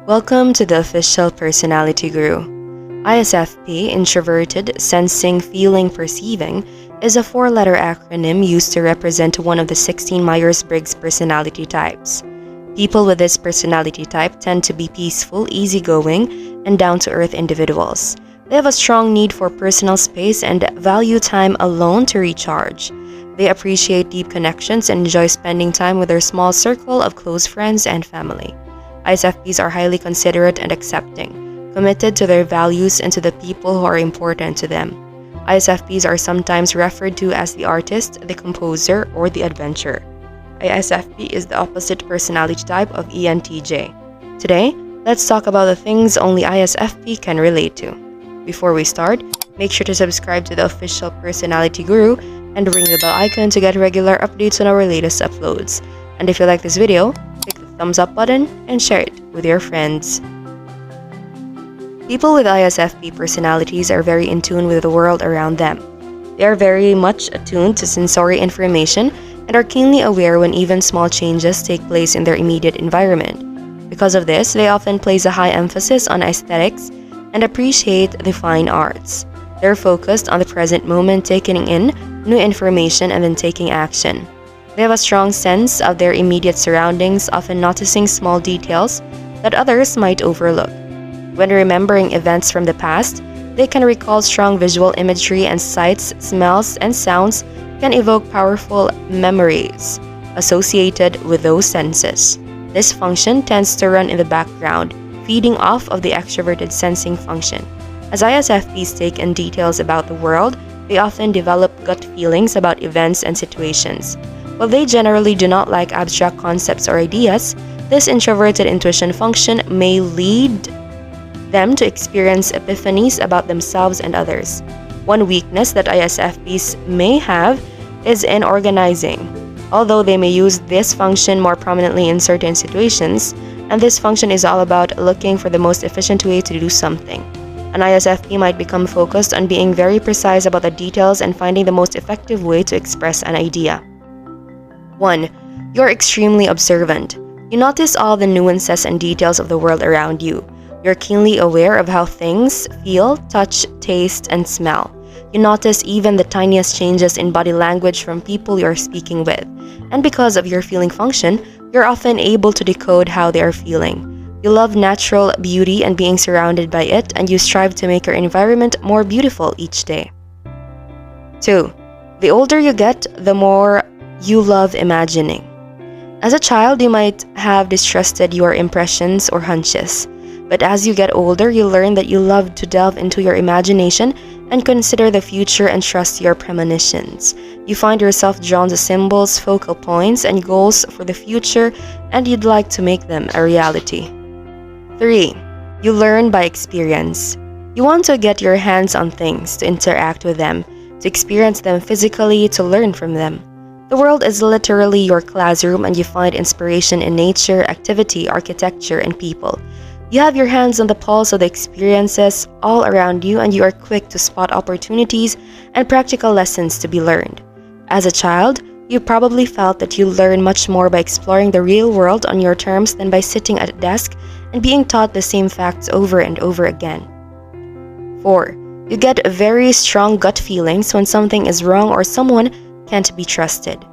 Welcome to the Official Personality Guru. ISFP, Introverted, Sensing, Feeling, Perceiving, is a four-letter acronym used to represent one of the 16 Myers-Briggs personality types. People with this personality type tend to be peaceful, easygoing, and down-to-earth individuals. They have a strong need for personal space and value time alone to recharge. They appreciate deep connections and enjoy spending time with their small circle of close friends and family. ISFPs are highly considerate and accepting, committed to their values and to the people who are important to them. ISFPs are sometimes referred to as the artist, the composer, or the adventurer. ISFP is the opposite personality type of ENTJ. Today, let's talk about the things only ISFP can relate to. Before we start, make sure to subscribe to the Official Personality Guru and ring the bell icon to get regular updates on our latest uploads. And if you like this video, click the thumbs up button and share it with your friends. People with ISFP personalities are very in tune with the world around them. They are very much attuned to sensory information and are keenly aware when even small changes take place in their immediate environment. Because of this, they often place a high emphasis on aesthetics and appreciate the fine arts. They're focused on the present moment, taking in new information and then taking action. They have a strong sense of their immediate surroundings, often noticing small details that others might overlook. When remembering events from the past, they can recall strong visual imagery, and sights, smells, and sounds can evoke powerful memories associated with those senses. This function tends to run in the background, feeding off of the extroverted sensing function. As ISFPs take in details about the world, they often develop gut feelings about events and situations. While they generally do not like abstract concepts or ideas, this introverted intuition function may lead them to experience epiphanies about themselves and others. One weakness that ISFPs may have is in organizing. Although they may use this function more prominently in certain situations, and this function is all about looking for the most efficient way to do something. An ISFP might become focused on being very precise about the details and finding the most effective way to express an idea. 1. You're extremely observant. You notice all the nuances and details of the world around you. You're keenly aware of how things feel, touch, taste, and smell. You notice even the tiniest changes in body language from people you're speaking with. And because of your feeling function, you're often able to decode how they are feeling. You love natural beauty and being surrounded by it, and you strive to make your environment more beautiful each day. 2. The older you get, the more you love imagining. As a child, you might have distrusted your impressions or hunches. But as you get older, you learn that you love to delve into your imagination and consider the future and trust your premonitions. You find yourself drawn to symbols, focal points, and goals for the future, and you'd like to make them a reality. 3. You learn by experience. You want to get your hands on things, to interact with them, to experience them physically, to learn from them. The world is literally your classroom, and you find inspiration in nature, activity, architecture, and people. You have your hands on the pulse of the experiences all around you, and you are quick to spot opportunities and practical lessons to be learned. As a child, you probably felt that you learn much more by exploring the real world on your terms than by sitting at a desk and being taught the same facts over and over again. 4. You get very strong gut feelings when something is wrong or someone can't be trusted.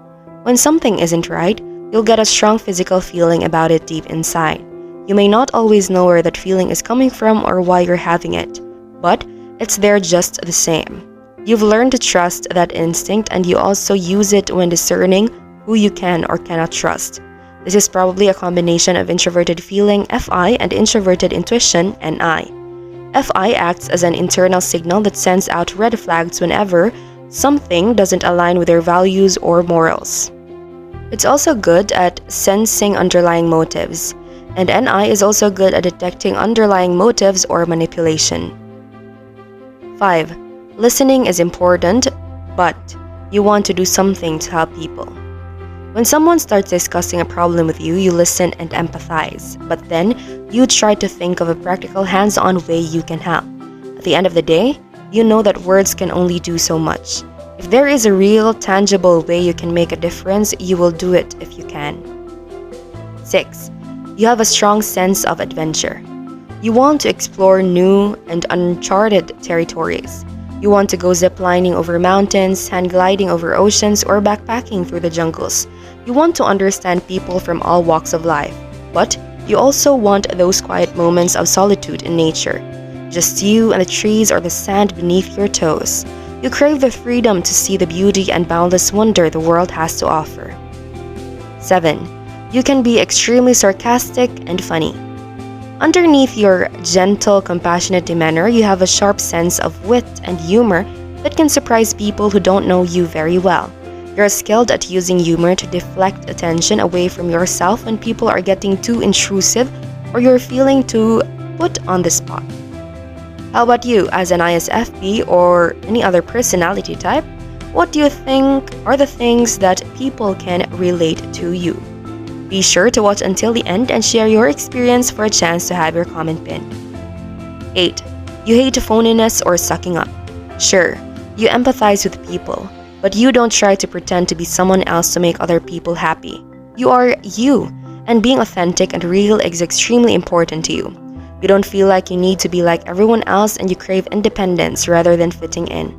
When something isn't right, you'll get a strong physical feeling about it deep inside. You may not always know where that feeling is coming from or why you're having it, but it's there just the same. You've learned to trust that instinct, and you also use it when discerning who you can or cannot trust. This is probably a combination of introverted feeling, FI, and introverted intuition, NI. FI acts as an internal signal that sends out red flags whenever something doesn't align with their values or morals. It's also good at sensing underlying motives, and NI is also good at detecting underlying motives or manipulation. 5. Listening is important, but you want to do something to help people. When someone starts discussing a problem with you, you listen and empathize, but then you try to think of a practical, hands-on way you can help. At the end of the day, you know that words can only do so much. If there is a real, tangible way you can make a difference, you will do it if you can. 6. You have a strong sense of adventure. You want to explore new and uncharted territories. You want to go ziplining over mountains, hand gliding over oceans, or backpacking through the jungles. You want to understand people from all walks of life. But you also want those quiet moments of solitude in nature. Just you and the trees or the sand beneath your toes. You crave the freedom to see the beauty and boundless wonder the world has to offer. 7. You can be extremely sarcastic and funny. Underneath your gentle, compassionate demeanor, you have a sharp sense of wit and humor that can surprise people who don't know you very well. You're skilled at using humor to deflect attention away from yourself when people are getting too intrusive or you're feeling too put on the spot. How about you, as an ISFP or any other personality type? What do you think are the things that people can relate to you? Be sure to watch until the end and share your experience for a chance to have your comment pinned. 8. You hate phoniness or sucking up. Sure, you empathize with people, but you don't try to pretend to be someone else to make other people happy. You are you, and being authentic and real is extremely important to you. You don't feel like you need to be like everyone else, and you crave independence rather than fitting in.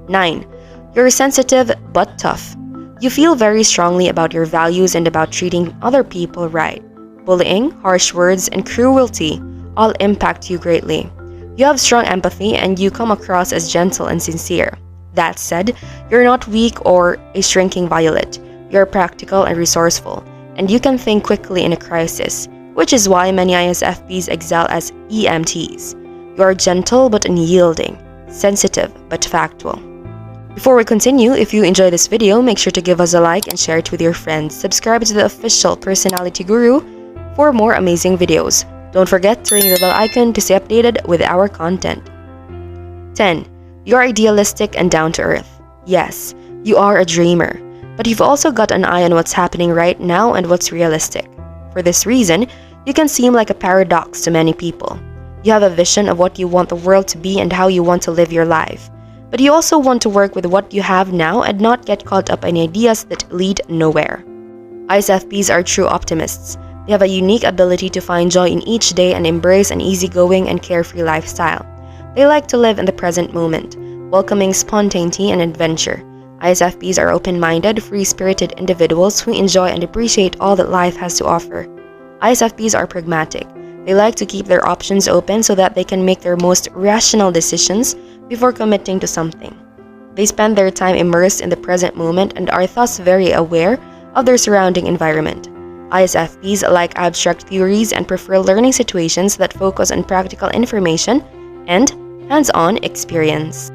9. You're sensitive but tough. You feel very strongly about your values and about treating other people right. Bullying, harsh words, and cruelty all impact you greatly. You have strong empathy and you come across as gentle and sincere. That said, you're not weak or a shrinking violet. You're practical and resourceful, and you can think quickly in a crisis, which is why many ISFPs excel as EMTs. You are gentle but unyielding, sensitive but factual. Before we continue, if you enjoy this video, make sure to give us a like and share it with your friends. Subscribe to the Official Personality Guru for more amazing videos. Don't forget to ring the bell icon to stay updated with our content. 10. You're idealistic and down-to-earth. Yes, you are a dreamer, but you've also got an eye on what's happening right now and what's realistic. For this reason, you can seem like a paradox to many people. You have a vision of what you want the world to be and how you want to live your life. But you also want to work with what you have now and not get caught up in ideas that lead nowhere. ISFPs are true optimists. They have a unique ability to find joy in each day and embrace an easygoing and carefree lifestyle. They like to live in the present moment, welcoming spontaneity and adventure. ISFPs are open-minded, free-spirited individuals who enjoy and appreciate all that life has to offer. ISFPs are pragmatic. They like to keep their options open so that they can make their most rational decisions before committing to something. They spend their time immersed in the present moment and are thus very aware of their surrounding environment. ISFPs like abstract theories and prefer learning situations that focus on practical information and hands-on experience.